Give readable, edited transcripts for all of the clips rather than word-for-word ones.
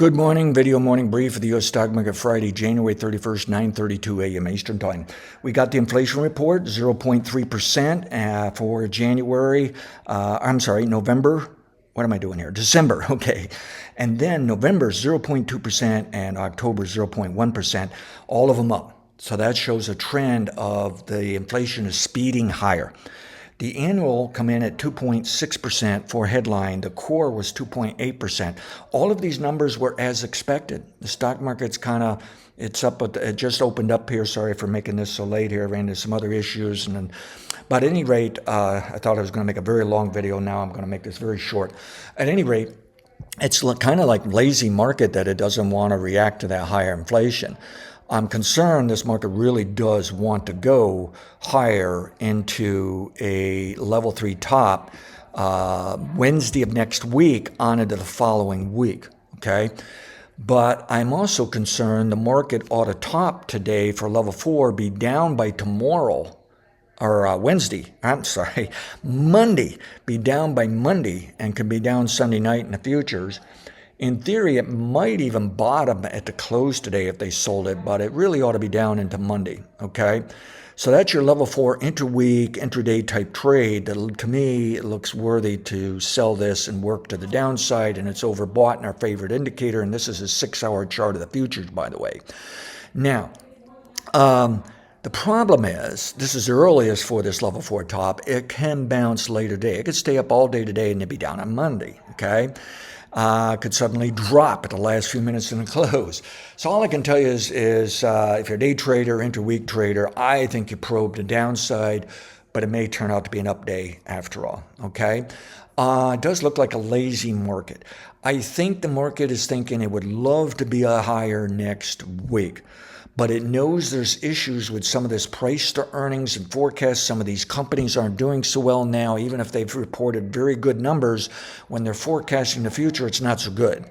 Good morning, video morning brief of the U.S. stock market Friday, January 31st, 9:32 a.m. Eastern Time. We got the inflation report, 0.3% for January, November. What am I doing here? December, okay. And then November, 0.2%, and October, 0.1%, all of them up. So that shows a trend of the inflation is speeding higher. The annual come in at 2.6% for headline. The core was 2.8%. All of these numbers were as expected. The stock market's it's up, but it just opened up here. Sorry for making this so late here. I ran into some other issues. But at any rate, I thought I was going to make a very long video. Now I'm going to make this very short. At any rate, it's kind of like lazy market that it doesn't want to react to that higher inflation. I'm concerned this market really does want to go higher into a level 3 top Wednesday of next week on into the following week, okay? But I'm also concerned the market ought to top today for level 4, be down by tomorrow, or Monday, be down by Monday, and could be down Sunday night in the futures. In theory, it might even bottom at the close today if they sold it, but it really ought to be down into Monday, okay? So that's your level 4 interweek, intraday type trade. To me, it looks worthy to sell this and work to the downside, and it's overbought in our favorite indicator, and this is a 6-hour chart of the futures, by the way. Now, the problem is, this is the earliest for this level 4 top. It can bounce later today. It could stay up all day today and then be down on Monday, okay? Could suddenly drop at the last few minutes in the close. So all I can tell you is if you're a day trader, interweek trader, I think you probe the downside, but it may turn out to be an up day after all, okay? It does look like a lazy market. I think the market is thinking it would love to be a higher next week, but it knows there's issues with some of this price to earnings and forecasts. Some of these companies aren't doing so well now, even if they've reported very good numbers. When they're forecasting the future, it's not so good.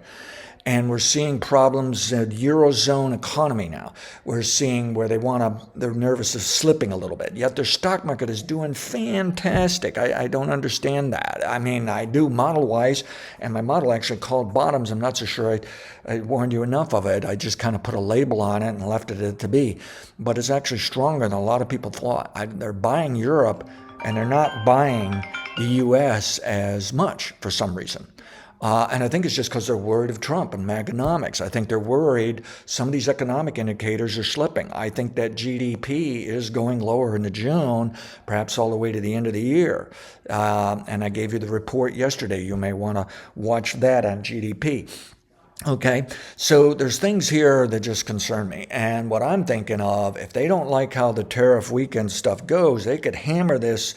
And we're seeing problems in the Eurozone economy now. We're seeing where they're nervous of slipping a little bit. Yet their stock market is doing fantastic. I don't understand that. I mean, I do model-wise, and my model actually called bottoms. I'm not so sure I warned you enough of it. I just kind of put a label on it and left it to be. But it's actually stronger than a lot of people thought. They're buying Europe, and they're not buying the U.S. as much for some reason. And I think it's just because they're worried of Trump and Maganomics. I think they're worried some of these economic indicators are slipping. I think that GDP is going lower into June, perhaps all the way to the end of the year. And I gave you the report yesterday. You may want to watch that on GDP. Okay, so there's things here that just concern me. And what I'm thinking of, if they don't like how the tariff weekend stuff goes, they could hammer this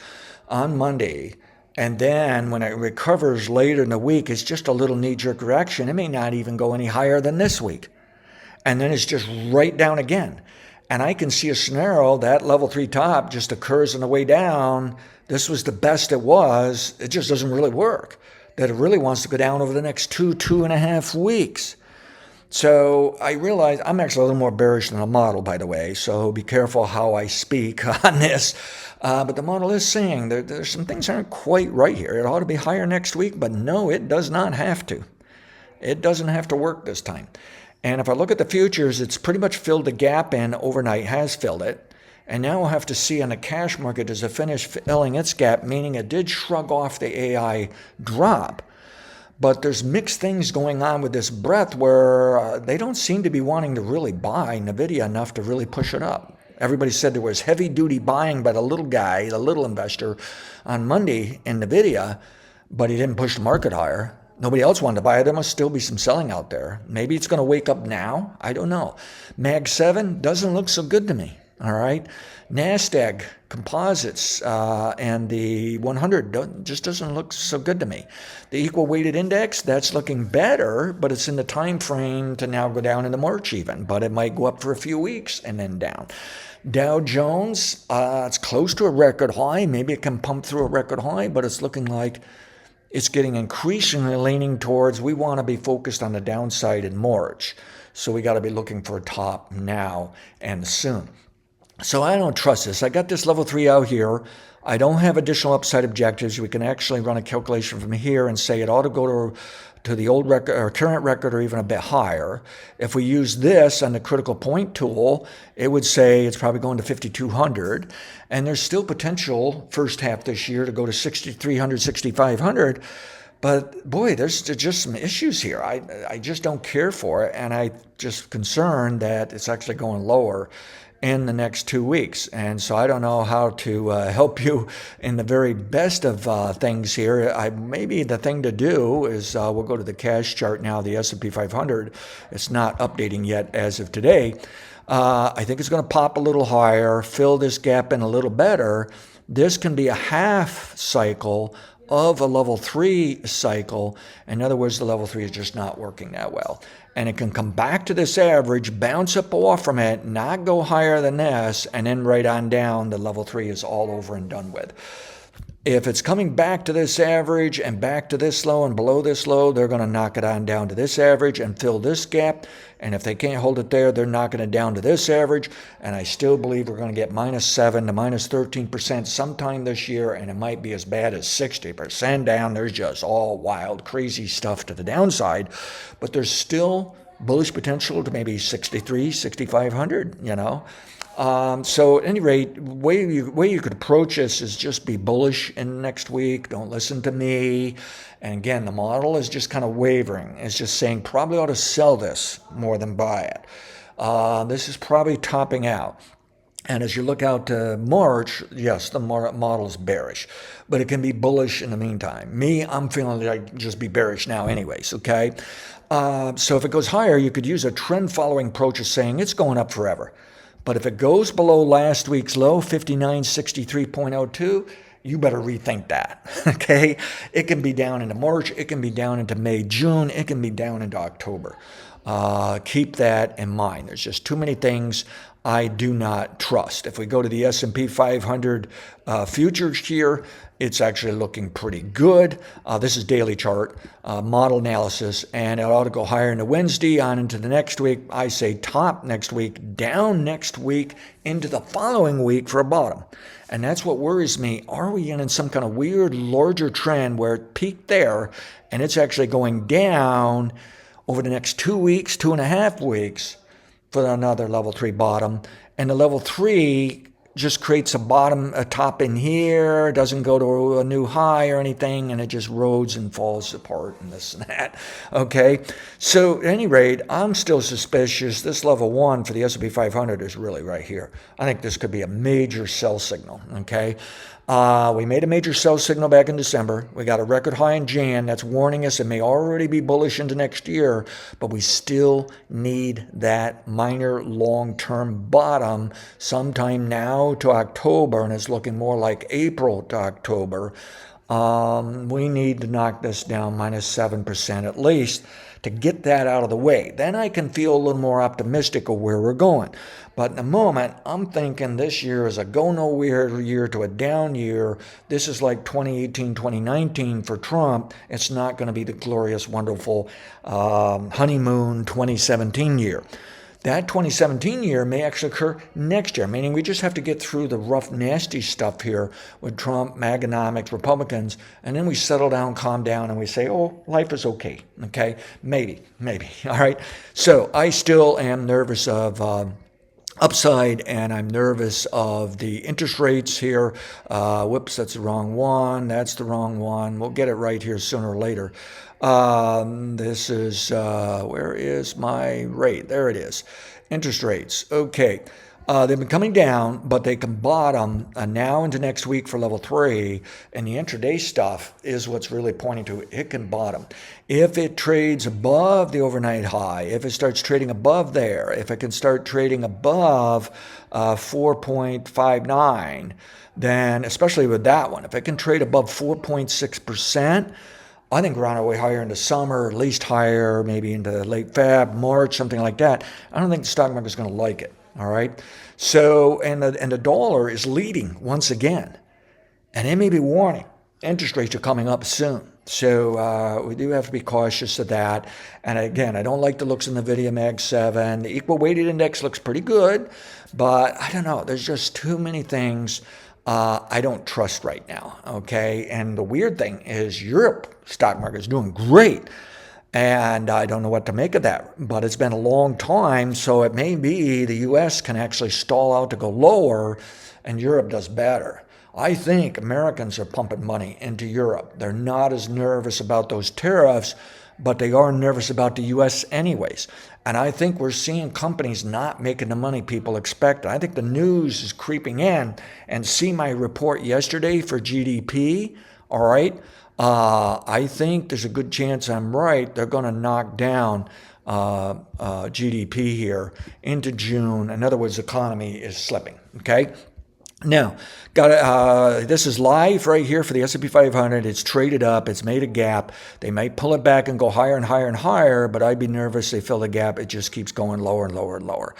on Monday. And then when it recovers later in the week, it's just a little knee-jerk reaction. It may not even go any higher than this week. And then it's just right down again. And I can see a scenario that level 3 top just occurs on the way down. This was the best it was. It just doesn't really work. That it really wants to go down over the next 2.5 weeks. So I realize I'm actually a little more bearish than the model, by the way, so be careful how I speak on this. But the model is saying there's some things aren't quite right here. It ought to be higher next week, but no, it does not have to. It doesn't have to work this time. And if I look at the futures, it's pretty much filled the gap in overnight, has filled it. And now we'll have to see on the cash market, does it finish filling its gap, meaning it did shrug off the AI drop. But there's mixed things going on with this breadth where they don't seem to be wanting to really buy NVIDIA enough to really push it up. Everybody said there was heavy-duty buying by the little guy, the little investor, on Monday in NVIDIA, but he didn't push the market higher. Nobody else wanted to buy it. There must still be some selling out there. Maybe it's going to wake up now. I don't know. Mag 7 doesn't look so good to me. All right. NASDAQ composites and the 100 just doesn't look so good to me. The equal weighted index, that's looking better, but it's in the time frame to now go down into March even, but it might go up for a few weeks and then down. Dow Jones, it's close to a record high. Maybe it can pump through a record high, but it's looking like it's getting increasingly leaning towards we want to be focused on the downside in March. So we got to be looking for a top now and soon. So I don't trust this. I got this level 3 out here. I don't have additional upside objectives. We can actually run a calculation from here and say it ought to go to the old record or current record or even a bit higher. If we use this on the critical point tool, it would say it's probably going to 5,200. And there's still potential first half this year to go to 6,300, 6,500. But boy, there's just some issues here. I just don't care for it. And I just concerned that it's actually going lower in the next 2 weeks. And so I don't know how to help you in the very best of things here. Maybe the thing to do is we'll go to the cash chart now, the S&P 500. It's not updating yet as of today. I think it's going to pop a little higher, fill this gap in a little better. This can be a half cycle of a level 3 cycle. In other words, the level 3 is just not working that well. And it can come back to this average, bounce up off from it, not go higher than this, and then right on down, the level 3 is all over and done with. If it's coming back to this average and back to this low and below this low, they're going to knock it on down to this average and fill this gap. And if they can't hold it there, they're knocking it down to this average. And I still believe we're going to get -7 to -13% sometime this year. And it might be as bad as 60% down. There's just all wild, crazy stuff to the downside. But there's still bullish potential to maybe 63, 6,500, So at any rate, way you could approach this is just be bullish in next week. Don't listen to me. And again, the model is just kind of wavering. It's just saying probably ought to sell this more than buy it. This is probably topping out. And as you look out to March, yes, the model is bearish, but it can be bullish in the meantime. I'm feeling like just be bearish now anyways, okay? So if it goes higher, you could use a trend following approach of saying it's going up forever. But if it goes below last week's low, 5963.02, you better rethink that, okay? It can be down into March. It can be down into May, June. It can be down into October. Keep that in mind. There's just too many things I do not trust. If we go to the S&P 500 futures here, it's actually looking pretty good. This is daily chart, model analysis, and it ought to go higher into Wednesday, on into the next week. I say top next week, down next week, into the following week for a bottom. And that's what worries me. Are we in some kind of weird, larger trend where it peaked there, and it's actually going down over the next 2 weeks, 2.5 weeks, for another level 3 bottom, and the level 3 just creates a bottom, a top in here, doesn't go to a new high or anything, and it just roads and falls apart and this and that. Okay, so at any rate, I'm still suspicious. This level 1 for the S&P 500 is really right here. I think this could be a major sell signal. Okay, we made a major sell signal back in December. We got a record high in Jan. That's warning us it may already be bullish into next year, but we still need that minor long-term bottom sometime now to October, and it's looking more like April to October. We need to knock this down -7% at least to get that out of the way. Then I can feel a little more optimistic of where we're going. But in the moment, I'm thinking this year is a go nowhere year to a down year. This is like 2018, 2019 for Trump. It's not going to be the glorious, wonderful honeymoon 2017 year. That 2017 year may actually occur next year, meaning we just have to get through the rough, nasty stuff here with Trump, Maganomics, Republicans, and then we settle down, calm down, and we say, oh, life is okay, Maybe, all right? So I still am nervous of upside, and I'm nervous of the interest rates here. Whoops, that's the wrong one. That's the wrong one. We'll get it right here sooner or later. This is, where is my rate? There it is. Interest rates. Okay. They've been coming down, but they can bottom now into next week for level 3. And the intraday stuff is what's really pointing to it can bottom. If it trades above the overnight high, if it starts trading above there, if it can start trading above 4.59, then especially with that one, if it can trade above 4.6%, I think we're on our way higher into summer, at least higher, maybe into late Feb, March, something like that. I don't think the stock market is going to like it. All right. So, and the dollar is leading once again. And they may be warning interest rates are coming up soon. So we do have to be cautious of that. And again, I don't like the looks in the NVIDIA Mag 7. The equal weighted index looks pretty good, but I don't know. There's just too many things I don't trust right now. Okay. And the weird thing is Europe stock market is doing great. And I don't know what to make of that, but it's been a long time, so it may be the US can actually stall out to go lower and Europe does better. I think Americans are pumping money into Europe. They're not as nervous about those tariffs, but they are nervous about the US anyways. And I think we're seeing companies not making the money people expect. I think the news is creeping in, and see my report yesterday for GDP, all right? I think there's a good chance I'm right. They're going to knock down GDP here into June. In other words, the economy is slipping. Okay. Now, this is live right here for the S&P 500. It's traded up. It's made a gap. They might pull it back and go higher and higher and higher, but I'd be nervous they fill the gap. It just keeps going lower and lower and lower.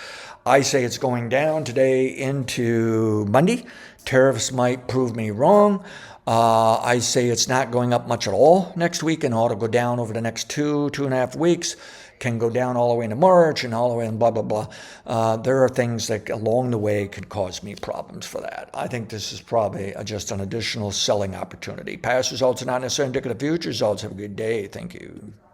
I say it's going down today into Monday. Tariffs might prove me wrong. I say it's not going up much at all next week and ought to go down over the next 2.5 weeks. Can go down all the way into March and all the way in blah, blah, blah. There are things that along the way could cause me problems for that. I think this is probably just an additional selling opportunity. Past results are not necessarily indicative of future results. Have a good day. Thank you.